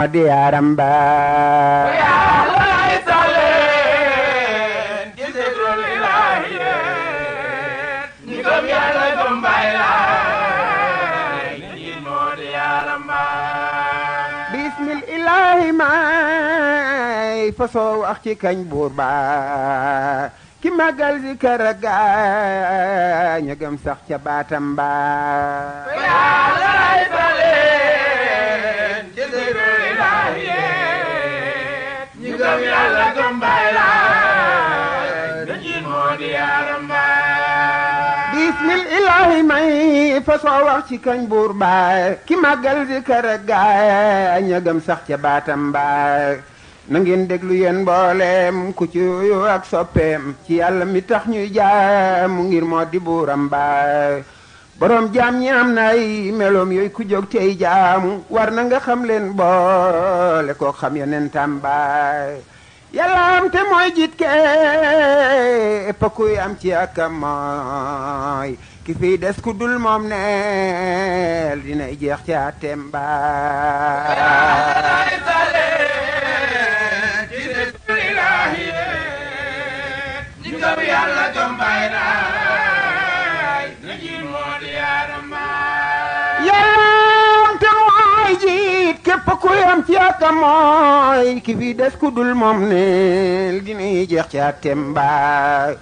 di yaram ba bismil ilahi may fasoo wax ci kañ buur ba ki magal zikar ga ñagam sax ca baatam ba bismil ilahi may fasoo wax ci kañ buur ba ki magal zikar ga ñagam sax ca baatam ba na ngeen déglu yéen mboolem ku ci yu ak soppeem ci yàlla mi tax ñuy jaamu ngir moo di buuram ba borom jaam ñi am na ay meloom yooyu ku jóg tey jaamu war na nga xam leen boole koo xam yeneen tàmbaay yàlla am te mooy jiit ke kuy am ci ak mooy ki fiy des ku dul moom neel dinay jeex ci atem baay yàlla te mooy jiit képp kuy am ci ak mooy ki fi des ku dul moom ne dinay jeex ci atem ba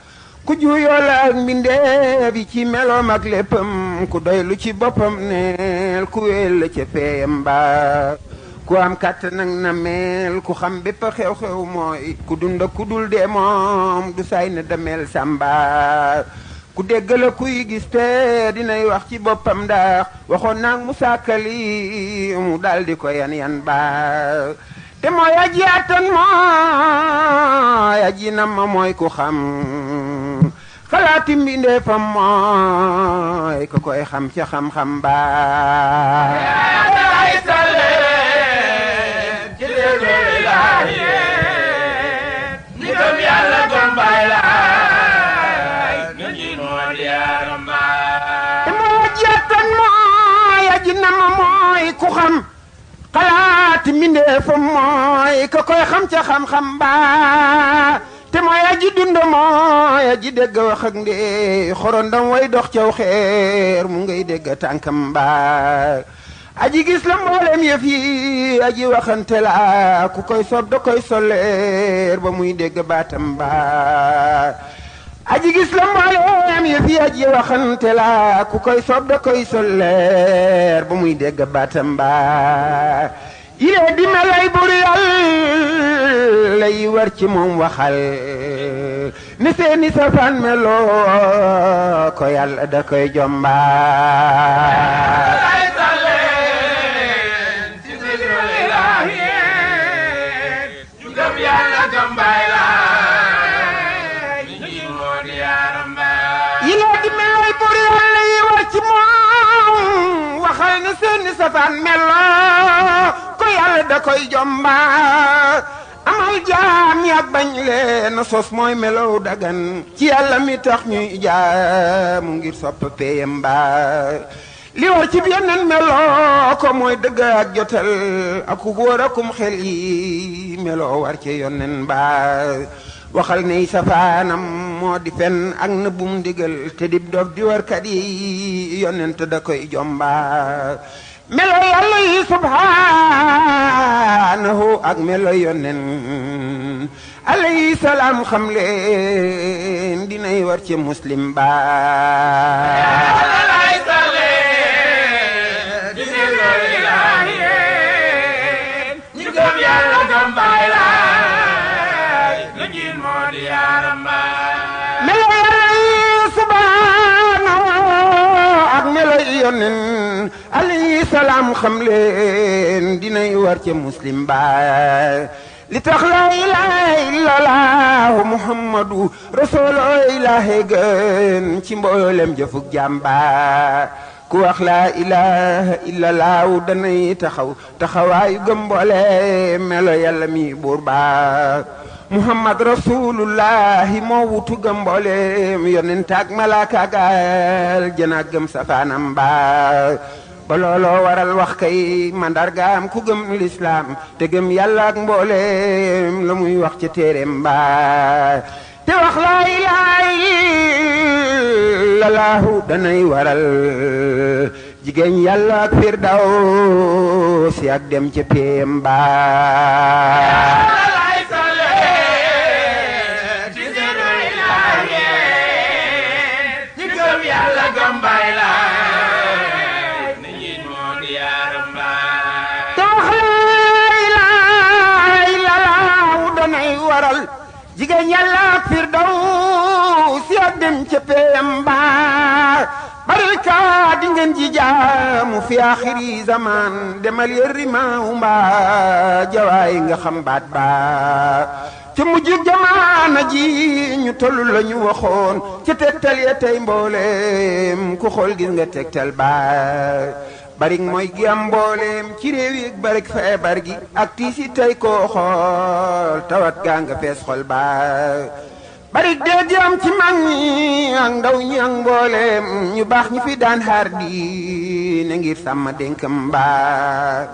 ku juyoo la ak mbindeef yi ci meloom ak léppam ku doylu ci boppam neel ku wéel la ca feeyam ba ku am kàttan nag na mel ku xam bépp xew-xew mooy ku dund ku dul dee moom du say na damel samba ku déggala kuy gis te dinay wax ci boppam ndax waxoon naag Musaa Kalim mu daldi ko yan ba te mooy aji attan mooy aji nam ma mooy ku xam xalaati mbindeefam mooy ku koy xam ca xam-xam ba mooy ku xam xalaati mbindeefam mooy ka koy xam ca xam-xam ba te mooy aji dund mooy aji dégg wax ak ndee xorondam way dox caw xeer mu ngay dégg tànkam ba aji gis la mboolem yëf yi aji waxante la ku koy sob da koy soleer ba muy dégg baatam ba aji gis la mboolem yëf yi aji waxante la ku koy sob da koy soleer ba muy dégg baatam ba yile di melay bur yàlla yi war ci moom waxal ne seeni safaan meloo ko yàlla da koy jomba safaan meloo ko yàlla da koy jomba amal jaam yàgg bañ leen sos mooy meloo dagan ci yàlla mi tax ñuy jaamu ngir sopp peyam ba li war ci yeneen meloo ko mooy dëgg ak jotal ak wóor akum xel yi meloo war ci yonen ba waxal ney safaanam moo di fen ak na bum digal te dib dof di warkat yi yonent da koy jomba melo yàlla yi subhanahu ak melo yonen alayhi salaam xam leen dinay war ci muslim ba melo yàlla yi subhanahu ak melo yonen alayhi salaam xam leen dinay war ca muslim ba li tax laa ilaaha illallah muhammadu rasulullah ilaahe gën ci mboolem jëfug jàmba ku wax laa ilaaha illallah danay taxawaayu gëm mboolem melo yàlla mi buur ba muhammad rasulullahi moo wutu gëm mboolem yonent ak malaaka ak aljana gëm safaanam ba ba looloo waral wax kay mandargaam ku gëm lislaam te gëm yàlla ak mbooleem la muy wax ca téereem mbaa te wax laa ilaaha illallaahu danay waral jigéen yàlla ak firdaws ak dem ca péem mbaa jigéen yàlla ak firdaws ak dem ca péem mbaa barika di ngeen ji jaamu fi axiri zaman demal yërri maaw mbaa jawaay nga xam baat baa ca mujj jamaana ji ñu tollu la ñu waxoon ca tegtal ya tey mbooleem ku xool gis nga tegtal baa barik mooy gi am mbooleem ci réew yi barik feebar gi ak tiisi tey koo xool tawat gaa nga fees xol baa barik dee di am ci mag ñi ak ndaw ñi ak mbooleem ñu baax ñi fi daan xaar di ne ngir sàmm dénkam mbaa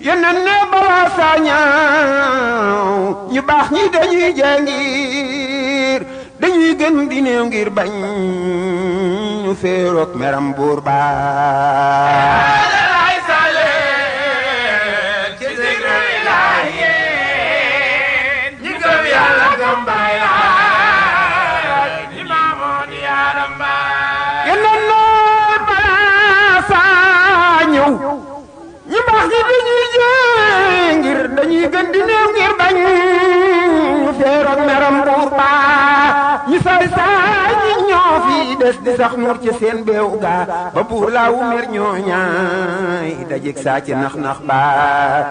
yeneen ne balaa saa ñaaw ñu baax ñi dañuy jàngir dañuy gën di néew ngir bañ ñu féerook meram buur baa dañuy gën di néew ngir bañ ñu feeroog meram buur baa ñu saay saay ñi ñoo fi des di sax nur ci seen beew gaa ba buur laawu mer ñoo ñaay dajeg saa ci nax-nax baa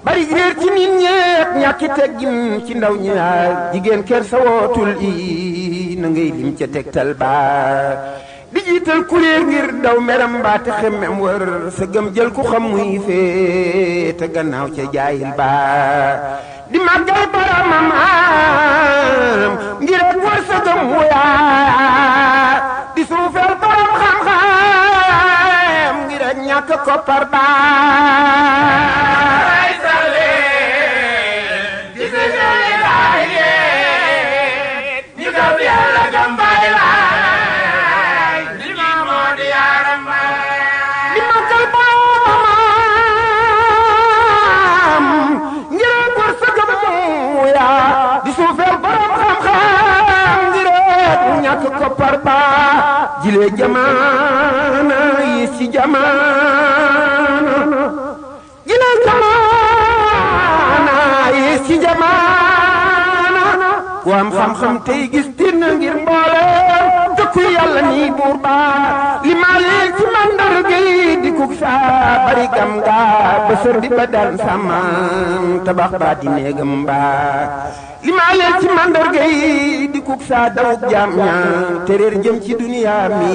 bari réer ci nit ñeek ñàkki teggin ci ndaw ñaar jigéen ker sa wootul i na ngay lim ca tegtal baa di jiital kuréel ngir daw meram mbaate xemmem wër sa gëm jël ku xam muy fee te gannaaw ca jaayil baa di màggal boromam ngir ak wër sa gëm wuyaa di suufeel borom xam-xam ngir ak ñàkk koppar baa koppar baa jile jamaana yi ci jamaana jile jamaana yi ci jamaana ku am xam-xam tey gis dina ngir mbooleem jokku yàlla nii buur baa li maa leen ci mandarga yi di kuk saa bari gam gaa ba sër bi ba daan sàmmam tabax baa di néegam baa li maa leen ci mandarga yi di kuk saa dawuk jaam ñaa te réer jëm ci duniya mi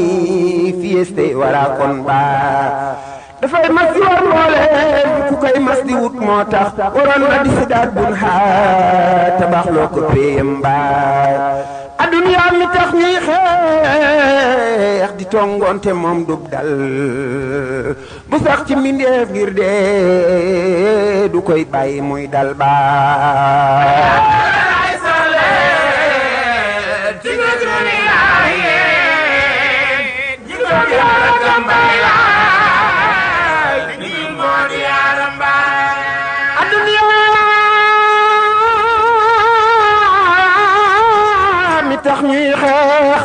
fieste wara kon baa dafay mas di war mbooleem ku koy mas di wut moo tax waroon na di sidaat bun xaa tabax loo ko péyam baa adduniya mi tax ñuy xeex di tongoonte moom dub dal bu sax ci mbindeef ngir dee du koy bàyyi muy dal baa tax ñuy xeex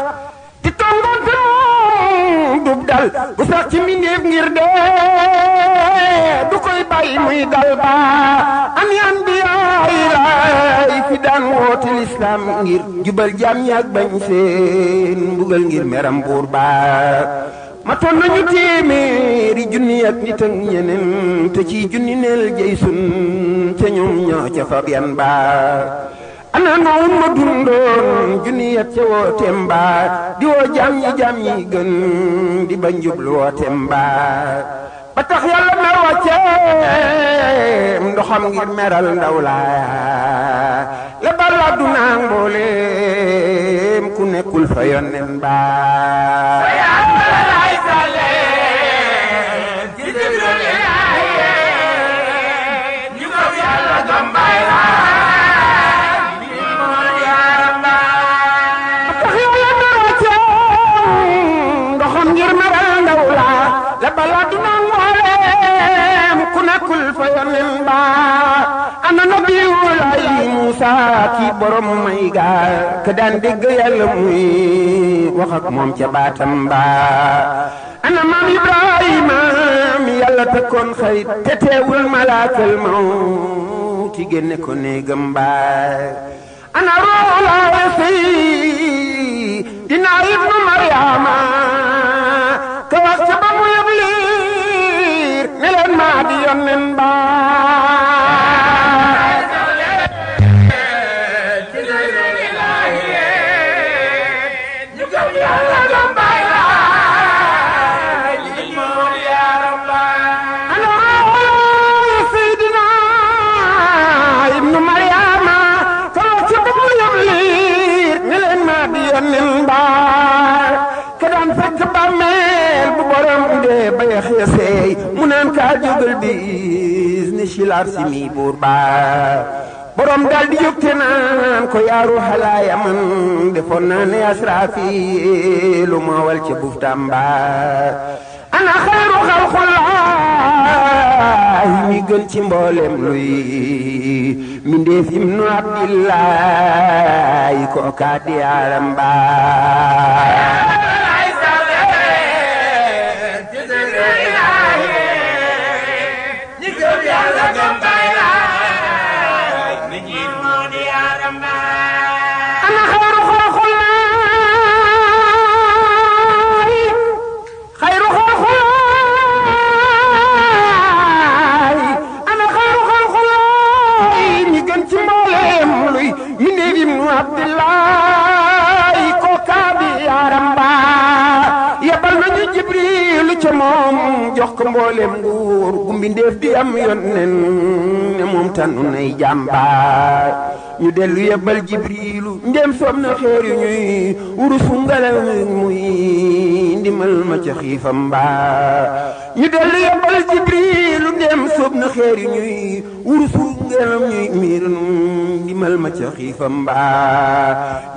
di tongoonte moom dub dal bu sax ci mbindeef ngir dee du koy bàyyi muy dal baa ani anbiyaay laay fi daan woote lislaam ngir jubal jaam ñi ak bañ seen mbugal ngir meram buur baa matoon nañu téeméeri junni ak nit ak ñeneen te ci junni neel jëy sun te ñoom ñoo ca fab yan baa ana noon ma dundoon junni yat ca wooteem baa di woo jaam ñi gën di bañ jublu wooteem baa ba tax yàlla mer wàcceem ndoxam ngir meral ndaw laa la balla du naa mbooleem ku nekkul fa yonnen baa ana nabiyulaay Muusa ki borom may ga ka daan dégg yàlla muy wax ak moom ca baatam ba ana maam Ibrahima mi yàlla takkoon xarit te teewul malaakal mawti génne ko néegam ba ana roolaay Seydina ibnu Maryama ka wax ca ba mu yëb liir ne leen maa di yónneen ba mu naan kaa jógal bis ni silaar si mi buur baa borom dal di jóg te naan ko yaaru xalaaya man defoon naa ne Asraafiilu ma wal ca buftam baa ana xayru xalqulaay mi gën ci mboolem luy mindeef ibnu Abdillaay ko kaa di yaaram baa jox ko mboolem nguur gu mbindeef di am yónneen ne moom tànnu nay jàmbaar ñu dellu yebbal Jibriilu ndéem soob na xeer yu ñuy wurusu ngelaw muy ndimal ma ca xiifam mbaa ñu dellu yebbal Jibriilu ndéem soob na xeer yu ñuy wurusu ngelaw ñuy miir ndimal ma ca xiifam mbaa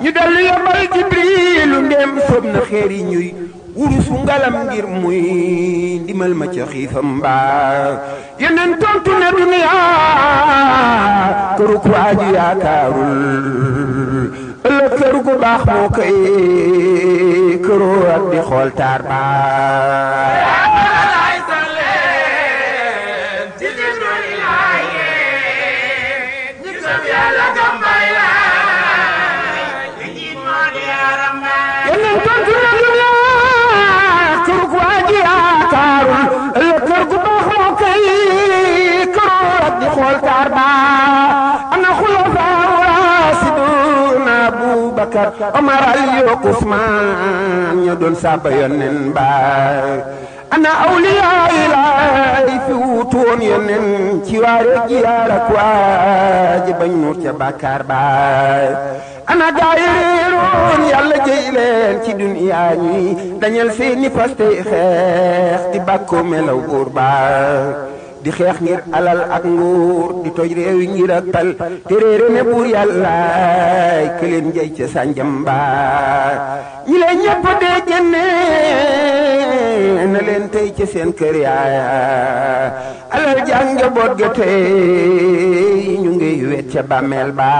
ñu dellu yebbal Jibriilu ndéem soob na xeer yi ñuy wurusu ngalam ngir muy ndimal ma ca xiifam mbaa yeneen tontu ne duniya këru ku aju yaakaarul ëllëg këru ku baax moo koy këroo ak di xool taar baa Abubakar Omar Aliyu Usmaan ña doon saaba yónneen ba ana awliyaa Ilaahi fi wuutu woon yónneen ci waare jiyaar ak waaji bañ nuur ca bàkkaar ba ana gaay réeroon yàlla jëy leen ci duniyaa ñi dañal seeni paste xeex di bàkkoo melaw buur ba di xeex ngir alal ak nguur di toj réew yi ngir ak pal te réere ne buur yàllaay ke leen jay ca sànjamba ñi leen ñëpp dee génne na leen tey ca seen kër yaaya alal jàng njaboot ga tey ñu ngi wet ca bàmmeel ba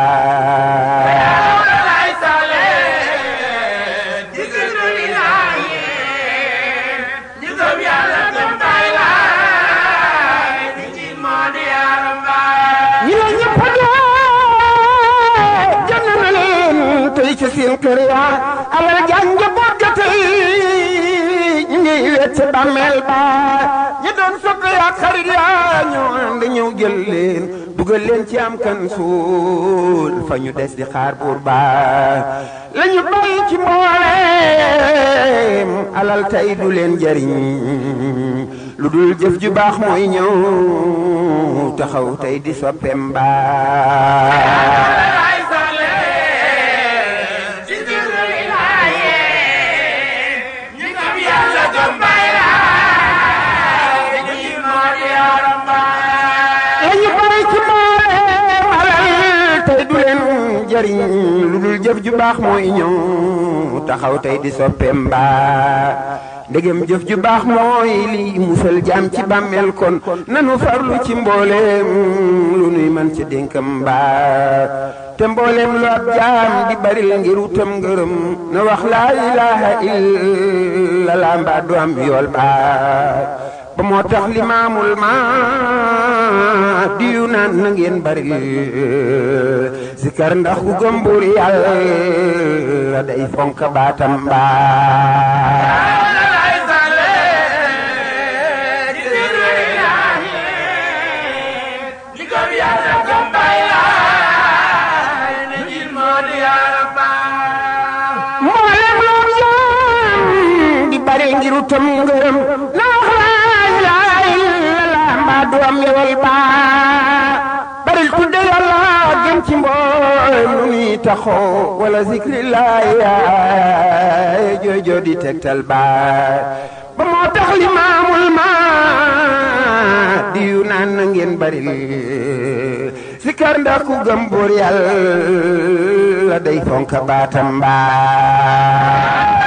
ci seen kër yaa alal jàng njaboot ga tey ñu ngi wet ca bàmmeel ba ñi doon sokk yaa xarit yaa ñoo ànd ñëw jël leen dugal leen ci am kan suul fa ñu des di xaar buur ba la ñu bàyyi ci mbooleem alal tey du leen jariñ lu dul jëf ju baax mooy ñëw taxaw tey di soppeem ba lu dul jëf ju baax mooy ñëw taxaw tey di soppeem ba ndegem jëf ju baax mooy li musal jaam ci bàmmeel kon nanu farlu ci mbooleem lu nuy man ci dénkam mbaa te mbooleem lu ab jaam di baril ngir wutam ngërëm na wax laa ilaaha illallah mbaa du am yool baa ba moo tax limaamul Mahdi yu naan na ngeen baril zikar ndax ku gëm Buur Yàlla day fonk baatam mbaa ngiru tam ngërëm na wax laa ilaaha illallaah mbaa du am yool baa baril tudde Yàlla gën ci mboolem lu nuy taxoo wala zikrillaahi yaay joojo di tegtal baa ba moo tax limaamul Mahdi yu naan na ngeen baril zikar ndax ku gëm Buur Yàlla day fonk baatam baa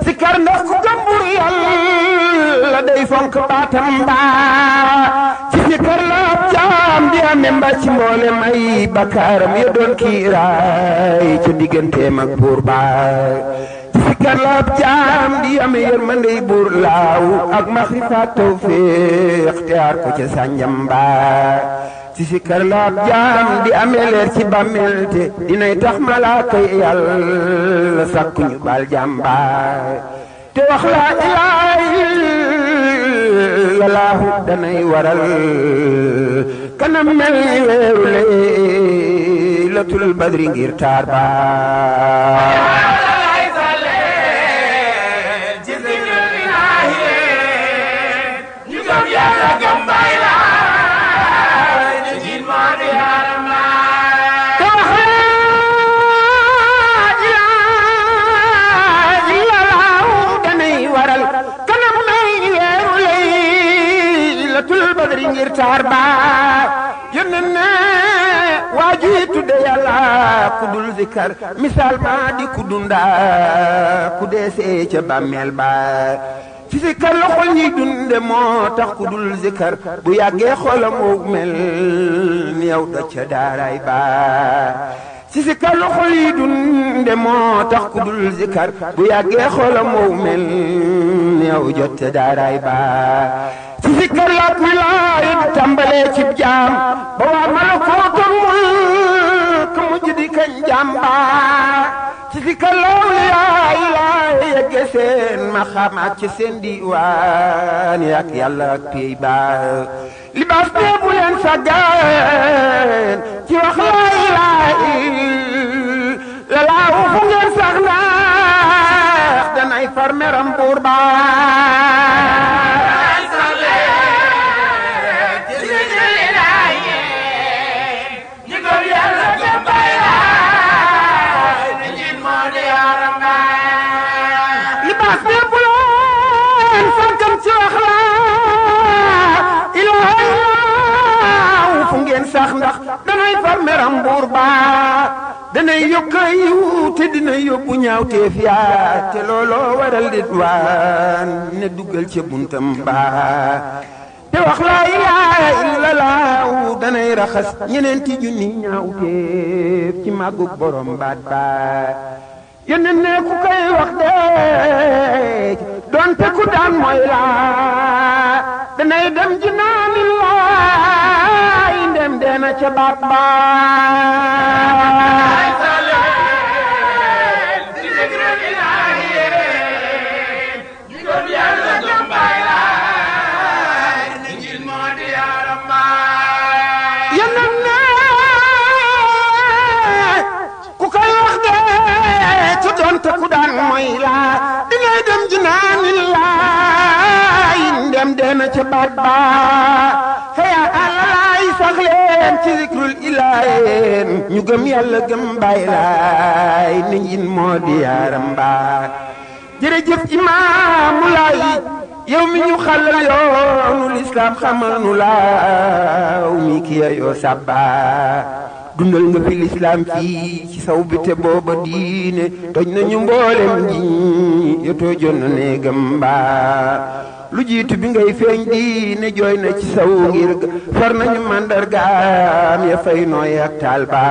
zikar ndax ku gëm Buur Yàlla day fonk baatam mbaa ci zikar la ab jaam di ame mba ci mboolem ay bakkaaram ya doon kiiraay ca digganteem ak buur baa ci zikar la ab jaam di ame yërmandey buur laaw ak maxrifaat tawfiq te aar ko ca sànjam mbaa ci zikar la ab jaam di ame leer ci bàmmeel te dinay tax malaaka yi Yàlla sakku ñu baal jàmbaar te wax laa ilaaha illallaah danay waral kanam mel ni weeru laylatul badri ngir taar ba ngir taar ba yónneen ne waaji tudde Yàlla ku dul zikar misaal ma di ku dunda ku deesee ca bàmmeel ba ci zikar la xol ñi dunde moo tax ku dul zikar bu yàggee xolam woo mel ni yow da ca daaraay ba ci zikar la xol yi dunde moo tax ku dul zikar bu yàggee xolam woo mel ni yow jot ca daaraay ba ci zikar la ak wilaaya tàmbalee ci jaam ba waa malakootul mulk mujj di kañ jàmba ci zikar la awliyaa Ilaahi yegge seen maxaam ak ci seen diiwaan ak Yàlla ak pey ba libaas bee bu leen sàggan ci wax laa ilaaha illallaah fu ngeen sax ndax danay far meram buur ba sax ndax danay far meram buur ba danay yokk yiw te dina yóbbu ñaaw teef yaa te looloo waral dit waan ne duggal ca buntam ba te wax laa ilaaha illallaah danay raxas ñeneenti junni ñaaw teef ci màggug borom baat ba yónneen ne ku koy wax de doonte ku daan mooy laa danay dem jinaanillaahi ndem deena ca baat ba te ku daan mooy laa dingay dem jinaanillaahi ndem deena ca baat ba xëya àllalaay sax leen ci zikrul ilaahi ñu gëm Yàlla gëm Baay Laay ne njin moo di yaaram ba jërëjëf Imaamu Laay yow mi ñu xàllal yoonu lislaam xamal nu laaw mi ki yoo sàbba dundal nga fi lislaam fii ci saw bi te booba diine toj nañu mboolem ji yotoo jon na néegam mbaa lu jiitu bi ngay feeñ diine jooy na ci saw ngir far nañu màndargaam ya fay nooy ak taal ba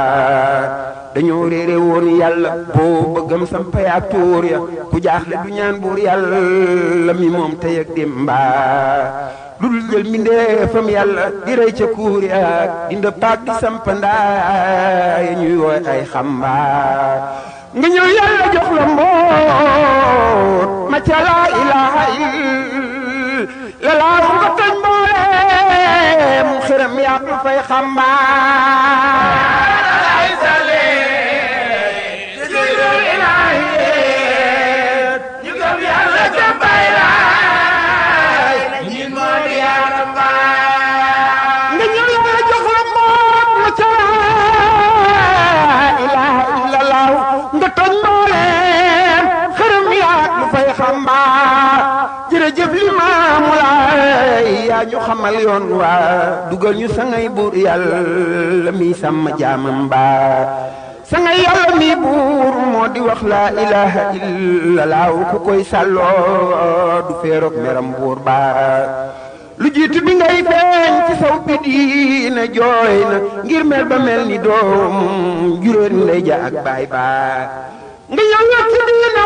dañoo réere woon yàlla boo bëggam sampay ak tuur ya ku jaaxle du ñaan buur yàlla mi moom tey ak démba lu dul jël mbindeefam yàlla di rey ca kuur ya dinda paak di sampandaay ñuy wooy ay xamba nga ñëw yàlla jox la mboot ma ca laa ilaha illa laa nga tëj mbooleem xëram yaa ko fay xamba jërëjëf Limaamu Laay yaa ñu xamal yoon waa dugal ñu sangay buur yàlla mi sàmm jaamam ba sangay yàlla mi buur moo di wax laa ilaha illallah ku koy sàlloo du feeroog meram buur ba lu jiitu bi ngay feeñ ci saw bi diina jooy na ngir mel ba mel ni doom juróon ndey ja ak baay ba nga ñëw yokk ci diina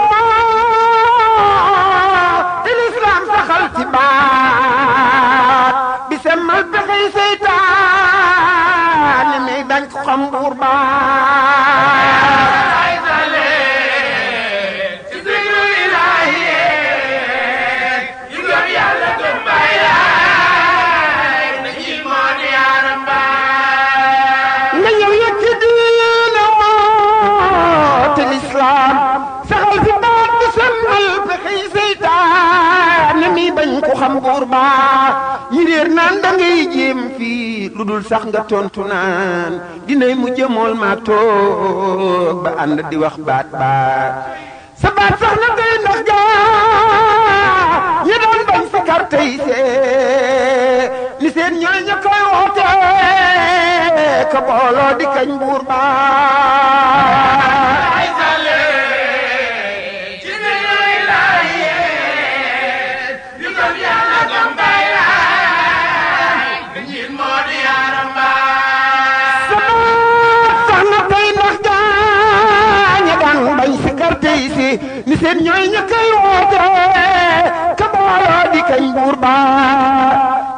saxal ci baat bi semmal pexey seytaane mi dañ ko xam buur baat ay sale ci zikru ilaahi yu gëm yàlla gëm bay laay na ci moo di yaaram baat nga ñëw yëg ci diina moo te lislaam saxal ci baat bi semmal pexey seytaane mi bañ ko xam buur ba ñi réer naan da ngay jéem fii lu dul sax nga tontu naan dinay mu jëmool maa toog ba ànd di wax baat baat sa baat sax na ngay ndax gaa ñi doon bañ si karte yi see ni seen ñooy ña koy woote ka booloo di kañ buur ba ni seen ñooy ña koy woote ka booloo di kañ buur ba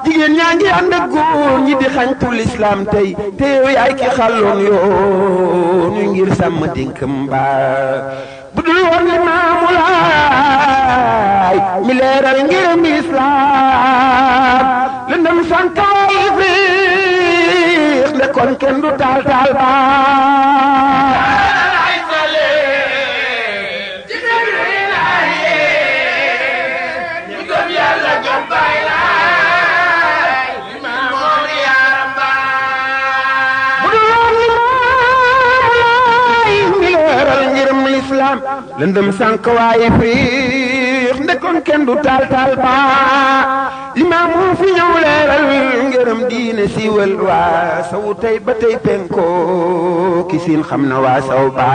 jigéen ñaa ngi ànd ak góor ñi di xañtu lislaam tey te yow yaay ki xàlloon yoonu ngir sàmm dénkam ba bu dul woon Limaamu Laay mi leeral ngiram islaam lëndëm sankaay fiix nde kon kenn du taal taal ba lëndëm sànq waaye fiix ndekoon kenn du taal taal ba Limaamu fi ñëw leeral ngërëm diine siiwal waa sawu tey ba tey penko ki siin xam na waa saw ba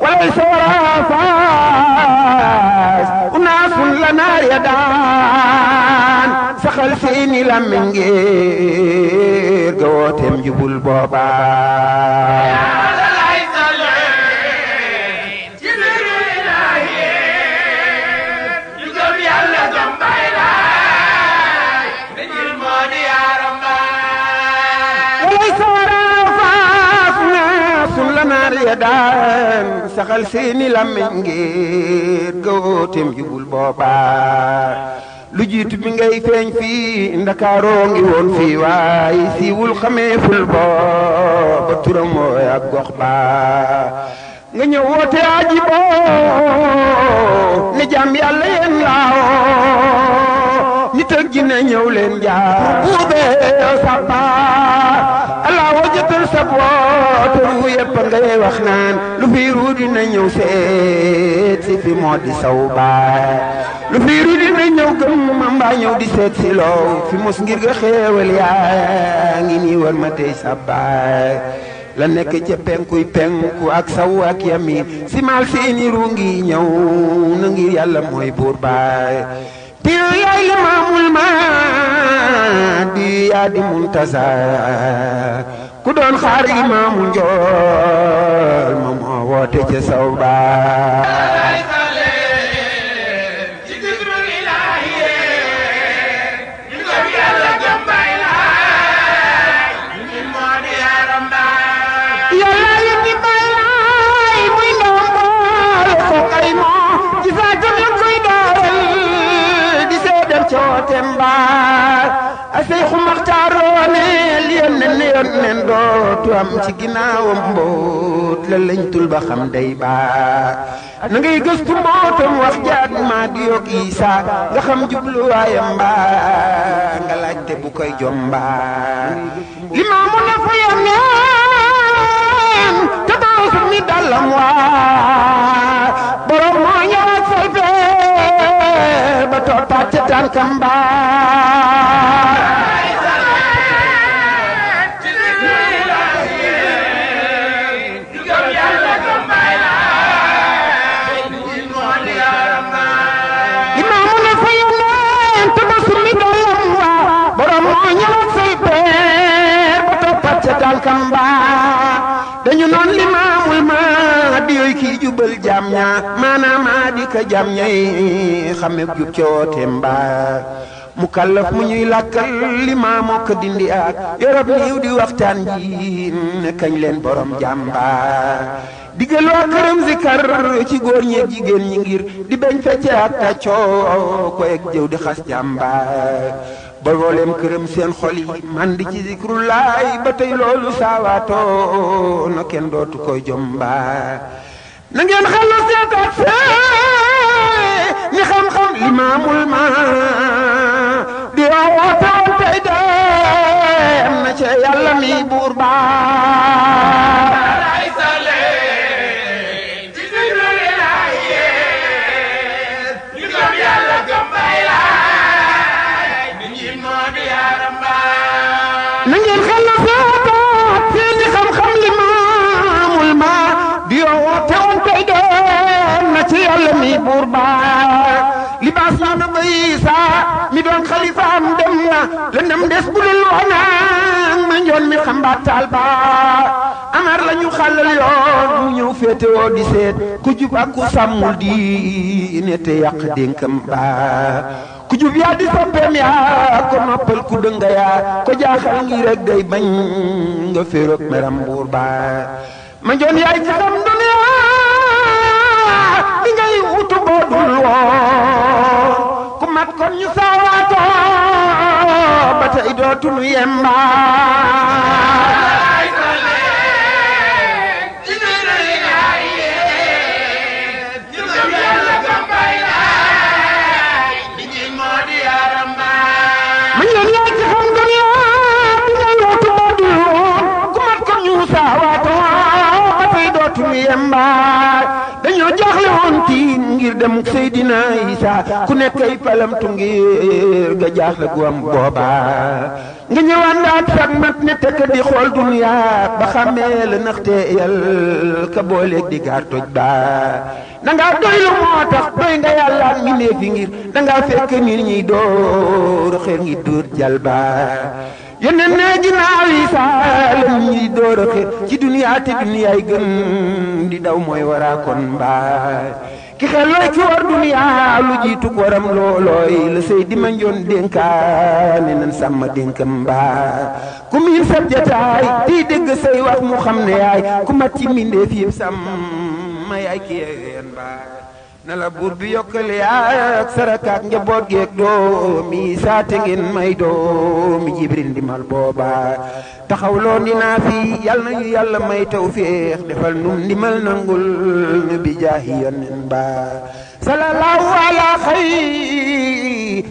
walay sawara faas unaasun la naar ya daan saxal seeni làmmiñ ngir ga wooteem jubul booba daan saxal seeni làmmiñ ngir gawooteem jubul booba lu jiitu bi ngay feeñ fii ndakaaroo ngi woon fii waay siiwul xameeful booba turam mooy ak gox ba nga ñëw woote aji boo ne jàmm yàlla yéen laawoo nit ak jinne ñëw leen jaar buur bee sabba Allah wajatal sa boot ru yëpp ngay wax naan lu fi ru dina ñëw seet si fi moo di saw baay lu fi ru dina ñëw gëm ma mbaa ñëw di seet si loo fi mos ngir nga xéewal yaa ngi nii war ma tey sa baay la nekk ca penkuy penku ak saw ak yamin si maal seeni ru ngi ñëw na ngir yàlla mooy buur baay piyo yaay limaamul mahdi yaa di muntasar ku doon xaar imaamu njool ma moo woote ca saw baay Seexu Maxtaar neel yónneen dootu am ci ginnaawam mboot la lañ tul ba xam day baax na ngay gëstu mbootam wax jaat maa di yokk Isaa nga xam jubluwaayam mbaa nga laajte bu koy jombaa limaamu na fa yónneen te doosu mi dallam waa borom moo ñëwaat say feer ba toppaat ca tànkam mbaa kamba dañu noon limaamul mahdi yooyu kii jubal jaam ña maanaam mahdi ka jaam ñay xame jub coote mbaa mu kallaf mu ñuy làkkal limaamoo ko dindi ak yorop niiw di waxtaan ji ne kañ leen borom jàmba digal waa këram zikar ci góor ñeeg jigéen ñi ngir di bañ fecce ak taccoo ko ek jëw di xas jàmba ba booleem këram seen xol yi man di ci zikrullaay ba tey loolu saawaatoo na kenn dootu koy jomba na ngeen xelu seetaat fee ni xam-xam limaamul mahdi wootoon tey dem na ca yàlla mi buur baa na ngeen xel na seetaat seeni xam-xam limaamul mahdi woote woon tey dem na ci yàlla mi buur baa libaas ñu na ba Isaa mi doon xalifaam dem na lëndëm des bu dul woon ma njoon mi xambaataal ba amar la ñu xàllal yoon mu ñëw féete woo di seet ku jub ak ku sàmmul di ne te yàq dénkam ba ku jub yaa di soppeem yaa ko noppal ku dënga yaa ko jaaxal ngi rek day bañ nga féeroog meram buur ba ma njoon yaay ci xam duniya li ngay wutu boo dul woon ku mat kon ñu saawaatoo ba tey dootul yemba dañoo jaaxle woon tiin ngir dem Seydina Isa ku nekk ay palamtu ngir ga jaaxle gu am booba nga ñëwaat sag mat ne tekk di xool duniya ba xamee la naxte yal ka booleeg di gaar toj ba danga doylu moo tax doy nga yàlla ak mbindeef fi ngir danga fekk nit ñi door xeer ngi dóor jal ba yeneen ne ginnaaw Isa la ñuy door a xeer ci duniya te duniyaay gën di daw mooy waraa kon mbaay ki xel looy ki war duniya lu jiitu waram loolooy la sey di ma njoon dénkaane nan sàmm dénkam mbaay ku miin sab jataay di dégg say wax mu xam ne yaay ku mat ci mbindeef yëpp sàmm ma yaay ki yeen mbaay na la buur bi yokkale ak sarakaak njaboot geek doomi saate ngeen may doomi Jibril ndimal booba taxaw loo dinaa fi yàlla nañu yàlla may tawfeex defal num ndimal nangul nu bi jaahi yonen ba sallallahu ala xayri